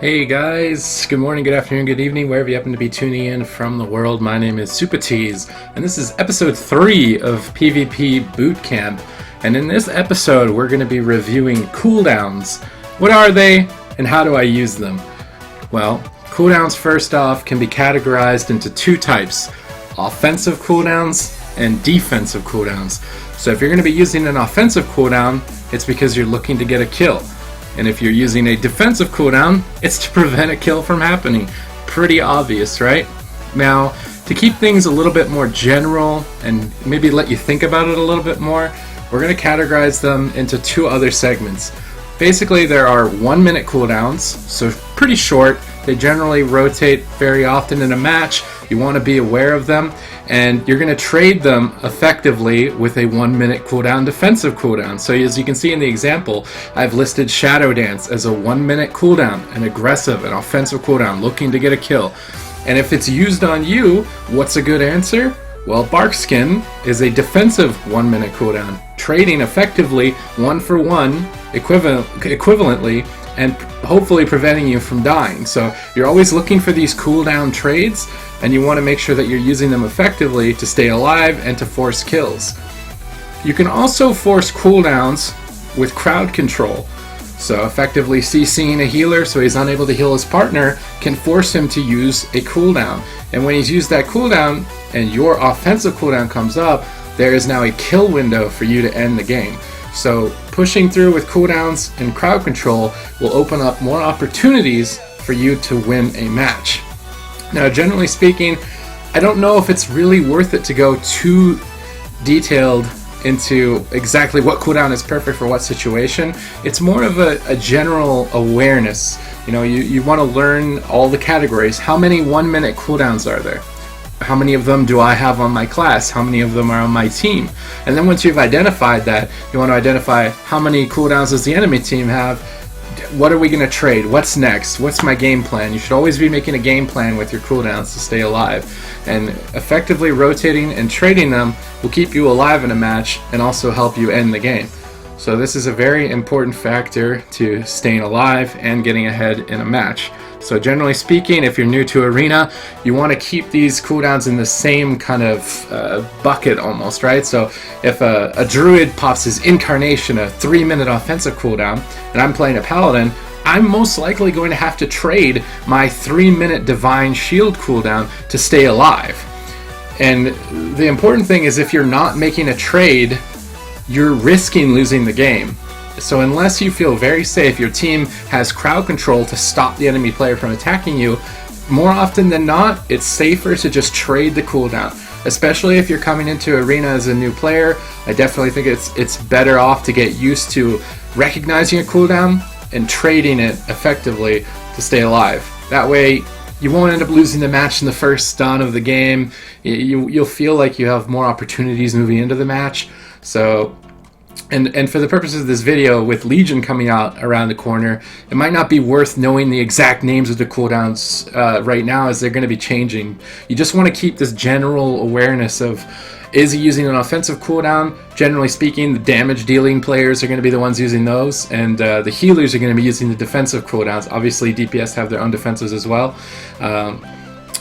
Hey guys, good morning, good afternoon, good evening, wherever you happen to be tuning in from the world. My name is Super Tees, and this is episode 3 of PvP Bootcamp. And in this episode, we're going to be reviewing cooldowns. What are they, and how do I use them? Well, cooldowns, first off, can be categorized into two types: offensive cooldowns and defensive cooldowns. So if you're going to be using an offensive cooldown, it's because you're looking to get a kill. And if you're using a defensive cooldown, it's to prevent a kill from happening. Pretty obvious, right? Now, to keep things a little bit more general and maybe let you think about it a little bit more, we're going to categorize them into two other segments. Basically, there are 1 minute cooldowns, so pretty short. They generally rotate very often in a match. You want to be aware of them, and you're going to trade them effectively with a 1 minute cooldown defensive cooldown. So as you can see in the example, I've listed Shadow Dance as a 1 minute cooldown, an aggressive and offensive cooldown looking to get a kill. And if it's used on you, what's a good answer? Well, Barkskin is a defensive 1 minute cooldown, trading effectively 1 for 1 equivalently, and hopefully preventing you from dying. So you're always looking for these cooldown trades, and you want to make sure that you're using them effectively to stay alive and to force kills. You can also force cooldowns with crowd control. So effectively CCing a healer so he's unable to heal his partner can force him to use a cooldown. And when he's used that cooldown and your offensive cooldown comes up, there is now a kill window for you to end the game. So pushing through with cooldowns and crowd control will open up more opportunities for you to win a match. Now, generally speaking, I don't know if it's really worth it to go too detailed into exactly what cooldown is perfect for what situation. It's more of a general awareness. You know, you want to learn all the categories. How many 1 minute cooldowns are there? How many of them do I have on my class? How many of them are on my team? And then once you've identified that, you want to identify how many cooldowns does the enemy team have? What are we going to trade? What's next? What's my game plan? You should always be making a game plan with your cooldowns to stay alive. And effectively rotating and trading them will keep you alive in a match and also help you end the game. So this is a very important factor to staying alive and getting ahead in a match. So generally speaking, if you're new to Arena, you want to keep these cooldowns in the same kind of bucket almost, right? So if a Druid pops his Incarnation, a 3 minute offensive cooldown, and I'm playing a Paladin, I'm most likely going to have to trade my 3 minute Divine Shield cooldown to stay alive. And the important thing is, if you're not making a trade, you're risking losing the game. So unless you feel very safe, your team has crowd control to stop the enemy player from attacking you, more often than not, it's safer to just trade the cooldown. Especially if you're coming into Arena as a new player, I definitely think it's better off to get used to recognizing a cooldown and trading it effectively to stay alive. That way, you won't end up losing the match in the first stun of the game. You'll feel like you have more opportunities moving into the match. So, and for the purposes of this video, with Legion coming out around the corner, it might not be worth knowing the exact names of the cooldowns right now, as they're going to be changing. You just want to keep this general awareness of, is he using an offensive cooldown? Generally speaking, the damage dealing players are going to be the ones using those, and the healers are going to be using the defensive cooldowns. Obviously, DPS have their own defenses as well.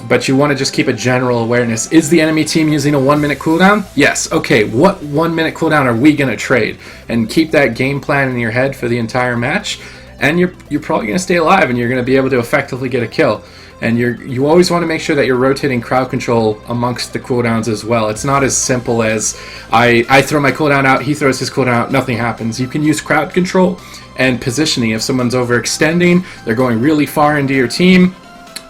But you want to just keep a general awareness. Is the enemy team using a 1 minute cooldown? Yes. Okay, what 1 minute cooldown are we going to trade? And keep that game plan in your head for the entire match, and you're probably going to stay alive, and you're going to be able to effectively get a kill. And you always want to make sure that you're rotating crowd control amongst the cooldowns as well. It's not as simple as I throw my cooldown out, he throws his cooldown out, nothing happens. You can use crowd control and positioning. If someone's overextending, they're going really far into your team,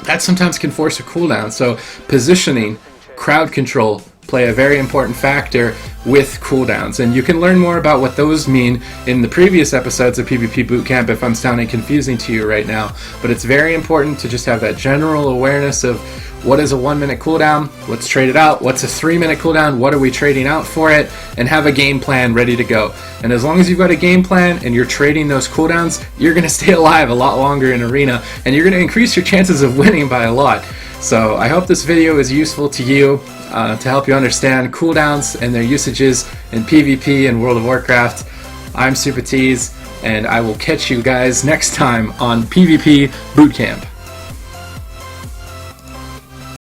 that sometimes can force a cooldown. So positioning, crowd control play a very important factor with cooldowns, and you can learn more about what those mean in the previous episodes of PvP Bootcamp if I'm sounding confusing to you right now. But it's very important to just have that general awareness of what is a 1 minute cooldown, let's trade it out, what's a 3 minute cooldown, what are we trading out for it, and have a game plan ready to go. And as long as you've got a game plan and you're trading those cooldowns, you're going to stay alive a lot longer in Arena, and you're going to increase your chances of winning by a lot. So I hope this video is useful to you to help you understand cooldowns and their usages in PvP and World of Warcraft. I'm Super Tees. and I will catch you guys next time on PvP Bootcamp.